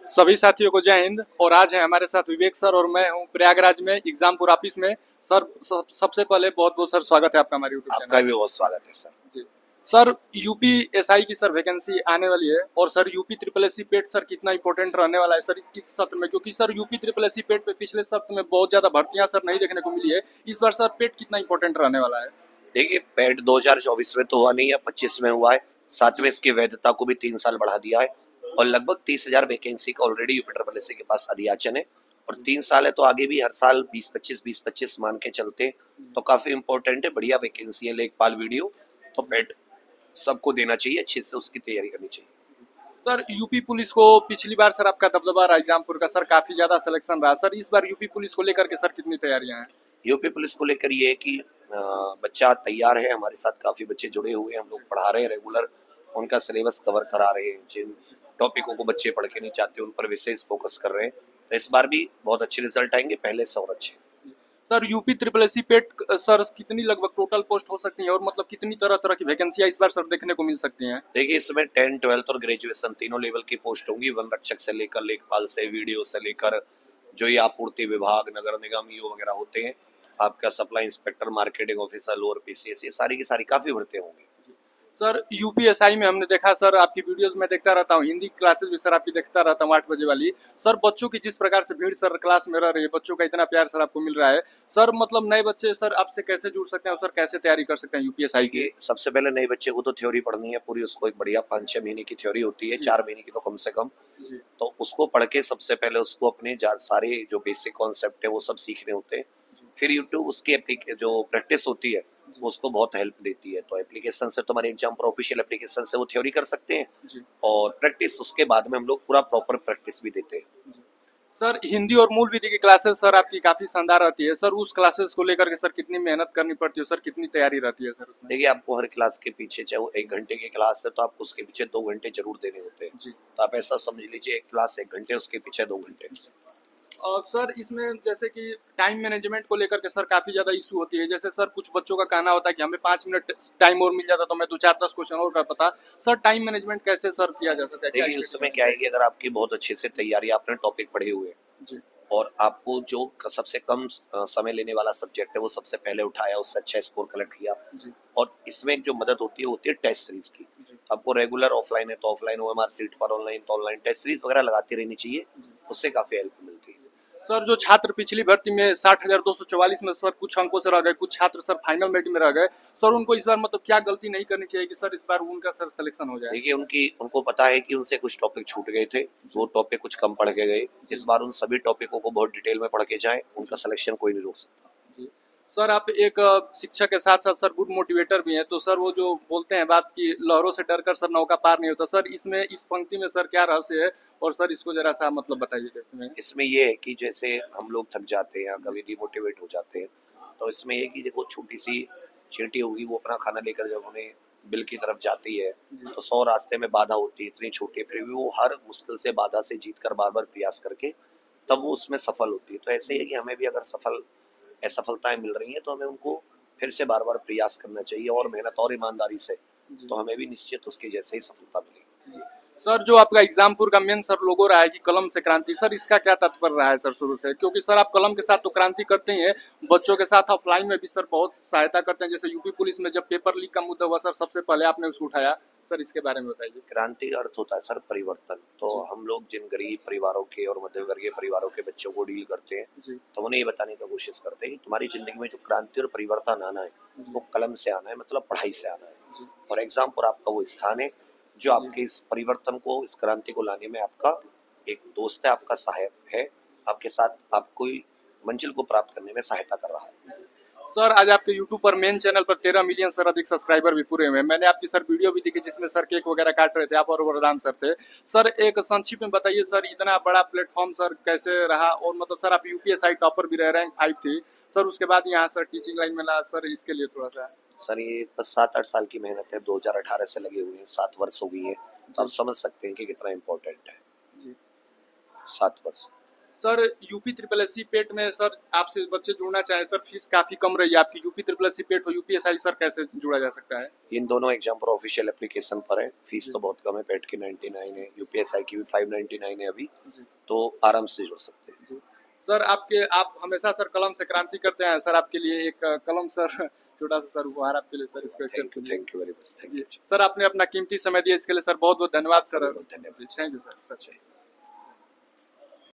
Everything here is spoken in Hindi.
सभी साथियों को जय हिंद। और आज है हमारे साथ विवेक सर और मैं हूं प्रयागराज में एग्जामपुर ऑफिस में। सर सबसे पहले बहुत बहुत सर स्वागत है आपका हमारे यूट्यूब चैनल। आपका भी बहुत स्वागत है सर। जी सर, यूपीएसआई की सर वैकेंसी आने वाली है और सर यूपी ट्रिपल एससी पेट सर कितना इंपॉर्टेंट रहने वाला है सर इस सत्र में, क्योंकि सर यूपी ट्रिपल एससी पेट पे पिछले सत्र में बहुत ज्यादा भर्तियां सर नहीं देखने को मिली है। इस बार सर पेट कितना इंपॉर्टेंट रहने वाला है? देखिए, पेट 2024 में तो हुआ नहीं है, 25 में हुआ है। साथ में इसकी वैधता को भी 3 साल बढ़ा दिया है और लगभग 30,000 वैकेंसी का ऑलरेडी यूपी ट्रिपल एससी के पास अधियाचन है। और 3 साल है तो आगे भी हर साल 20-25 मान के चलते तो काफी इंपॉर्टेंट है। बढ़िया वैकेंसी है। लेखपाल वीडियो तो पेट सबको देना चाहिए, अच्छे से उसकी तैयारी करनी चाहिए। सर यूपी पुलिस को पिछली बार सर आपका दबदबा रहा एग्जामपुर का सर, काफी ज्यादा सिलेक्शन रहा सर। इस बार यूपी पुलिस को लेकर के सर कितनी तैयारियां हैं? यूपी पुलिस को लेकर ये है कि बच्चा तैयार है। हमारे साथ काफी बच्चे जुड़े हुए हैं, हम लोग पढ़ा रहे हैं रेगुलर, उनका सिलेबस कवर करा रहे हैं। जिन टॉपिकों को बच्चे पढ़ के नहीं चाहते उन पर विशेष फोकस कर रहे हैं। तो इस बार भी बहुत अच्छे रिजल्ट आएंगे, पहले से और अच्छे। सर यूपी ट्रिपल एससी पेट सर कितनी लगभग टोटल पोस्ट हो सकती है और मतलब कितनी तरह तरह की वैकेंसियां इस बार सर देखने को मिल सकती हैं? देखिए, इसमें 10, 12 और ग्रेजुएशन तीनों लेवल की पोस्ट होंगी। वन रक्षक से लेकर लेखपाल से, वीडियो से लेकर जो ये आपूर्ति विभाग, नगर निगम, ईओ वगैरह होते हैं, आपका supply inspector, marketing officer, lower PCS, ये सारी की सारी काफी भर्तियां होंगी। सर यूपीएसआई में हमने देखा सर, आपकी वीडियोस में देखता रहता हूँ, हिंदी क्लासेस भी सर आपकी देखता रहता हूँ 8 बजे वाली। सर बच्चों की जिस प्रकार से भीड़ सर क्लास में रह रही है, बच्चों का इतना प्यार सर आपको मिल रहा है सर, मतलब नए बच्चे सर आपसे कैसे जुड़ सकते हैं और सर कैसे तैयारी कर सकते हैं यूपीएसआई की? देखिए, सबसे पहले नए बच्चे को तो थ्योरी पढ़नी है पूरी। उसको एक बढ़िया 5-6 महीने की थ्योरी होती है, 4 महीने की तो कम से कम। जी तो उसको पढ़ के सबसे पहले उसको अपने सारे जो बेसिक कॉन्सेप्ट है वो सब सीखने होते हैं। फिर यूट्यूब उसकी जो प्रैक्टिस होती है वो उसको बहुत हेल्प देती है। तो एप्लीकेशन से, तुम्हारे एग्जाम पर ऑफिशियल एप्लीकेशन से वो थ्योरी कर सकते हैं जी और प्रैक्टिस उसके बाद में हम लोग पूरा प्रॉपर प्रैक्टिस भी देते हैं। जी। सर हिंदी और मूल विधि की क्लासेस सर आपकी काफी शानदार रहती है सर। उस क्लासेस को लेकर के सर कितनी मेहनत करनी पड़ती है सर, कितनी तैयारी रहती है सर उसमें? देखिए, आपको हर क्लास के पीछे, चाहे वो 1 घंटे की क्लास है तो आपको उसके पीछे 2 घंटे जरूर देने होते हैं। जी तो आप ऐसा समझ लीजिए, एक क्लास 1 घंटे, उसके पीछे 2 घंटे। और सर इसमें जैसे कि टाइम मैनेजमेंट को लेकर के सर काफ़ी ज़्यादा इशू होती है। जैसे सर कुछ बच्चों का कहना होता है कि हमें 5 मिनट टाइम और मिल जाता तो मैं 2 4 10 क्वेश्चन और कर पाता। सर टाइम मैनेजमेंट कैसे सर किया जा सकता है, क्या देखिए, उस स्ट्रेटेजी समय होनी क्या है चाहिए? कि अगर आपकी बहुत अच्छे से तैयारी, आपने टॉपिक पढ़े हुए हैं जी और आपको जो सबसे कम समय लेने वाला सब्जेक्ट है वो सबसे पहले उठाया, उससे अच्छा स्कोर कलेक्ट किया। जी और इसमें जो मदद होती है टेस्ट सीरीज की। जी आपको रेगुलर ऑफलाइन है तो ऑफलाइन, ओएमआर सीट पर ऑनलाइन तो ऑनलाइन टेस्ट सीरीज वगैरह लगाती रहनी चाहिए। जी। उससे काफी हेल्प मिलती है। सर जो छात्र पिछली भर्ती में 60,244 में सर कुछ अंकों से रह गए, कुछ छात्र सर फाइनल मेरिट में रह गए सर, उनको इस बार मतलब क्या गलती नहीं करनी चाहिए कि सर इस बार उनका सर सिलेक्शन हो जाए? देखिए, उनको पता है कि उनसे कुछ टॉपिक छूट गए थे, वो टॉपिक कुछ कम पढ़ के गए। इस बार उन सभी टॉपिकों को बहुत डिटेल में पढ़ के जाएं, उनका सिलेक्शन कोई नहीं रोक सकता। जी सर, आप एक शिक्षक के साथ साथ सर गुड मोटिवेटर भी हैं, तो सर वो जो बोलते हैं बात की लहरों से डरकर सर नौका पार नहीं होता सर, इसमें इस पंक्ति में सर क्या रहस्य है और सर इसको जरा सा मतलब बताइए देखते हैं। इसमें ये है कि जैसे हम लोग थक जाते हैं या कभी डिमोटिवेट हो जाते हैं, तो इसमें ये कि देखो, छोटी सी चींटी होगी, वो अपना खाना लेकर जब उन्हें बिल की तरफ जाती है तो 100 रास्ते में बाधा होती है, इतनी छोटी, फिर भी वो हर मुश्किल से बाधा से जीत कर बार बार प्रयास करके तब वो उसमें सफल होती है। तो ऐसे ही है कि हमें भी अगर असफलताएं मिल रही हैं तो हमें उनको फिर से बार बार प्रयास करना चाहिए और मेहनत और ईमानदारी से। तो हमें भी निश्चित उसके जैसे ही सफलता मिलेगी। सर जो आपका एग्जामपुर का मेन सर लोगो रहा है कि कलम से क्रांति, सर इसका क्या तात्पर्य रहा है सर शुरू से? क्योंकि सर आप कलम के साथ तो क्रांति करते ही हैं, बच्चों के साथ ऑफलाइन में भी सर बहुत सहायता करते हैं। जैसे यूपी पुलिस में जब पेपर लीक का मुद्दा हुआ सर, सबसे पहले आपने उसको उठाया सर, इसके बारे में बताइए। क्रांति का अर्थ होता है सर परिवर्तन। तो जी हम लोग जिन गरीब परिवारों के और मध्य वर्गीय परिवारों के बच्चों को डील करते हैं जी तो उन्हें ये बताने की कोशिश करते हैं कि तुम्हारी जिंदगी में जो क्रांति और परिवर्तन आना है जी वो कलम से आना है, मतलब पढ़ाई से आना है। जी और एग्जाम पर आपका वो स्थान है जो जी आपके इस परिवर्तन को, इस क्रांति को लाने में आपका एक दोस्त है, आपका सहायक है, आपके साथ आपको मंजिल को प्राप्त करने में सहायता कर रहा है। सर आज आपके यूट्यूब पर मेन चैनल पर 13 मिलियन सर अधिक सब्सक्राइबर भी पूरे हुए हैं। मैंने आपकी सर वीडियो भी देखी जिसमें सर केक वगैरह काट रहे थे आप और वरदान सर थे। सर एक संक्षिप्त में बताइए सर, इतना बड़ा प्लेटफॉर्म सर कैसे रहा और मतलब सर आप यूपीएसआई टॉपर भी रह, रैंक 5 थी सर, उसके बाद यहाँ सर टीचिंग लाइन में ला सर, इसके लिए थोड़ा सा। सर ये बस 7-8 साल की मेहनत है, 2018 से लगे हुए हैं, 7 वर्ष हो गई है। तो आप जी समझ सकते हैं कि कितना इम्पोर्टेंट है जी 7 वर्ष। Sir UP triple S C PET में सर आपसे बच्चे जुड़ना चाहें सर, फीस काफ़ी कम रही है आपकी, यूपी ट्रिपल एस सी पेट हो यूपीएसआई सर कैसे जुड़ा जा सकता है? इन दोनों एग्जाम पर ऑफिशियल एप्लीकेशन पर है, फीस तो बहुत कम है, पेट की 99 है, यूपीएसआई की भी 599 है अभी, जी तो आराम से जुड़ सकते हैं। जी सर, आप हमेशा सर कलम से क्रांति करते हैं सर, आपके लिए एक कलम सर छोटा सा सर उपहार आपके लिए सर, इसको एक्सेप्ट कीजिए। Thank you very much, thank ji you. Sir, आपने अपना कीमती समय दिया इसके लिए सर बहुत बहुत धन्यवाद सर। बहुत धन्यवाद। जी थैंक यू सर सर।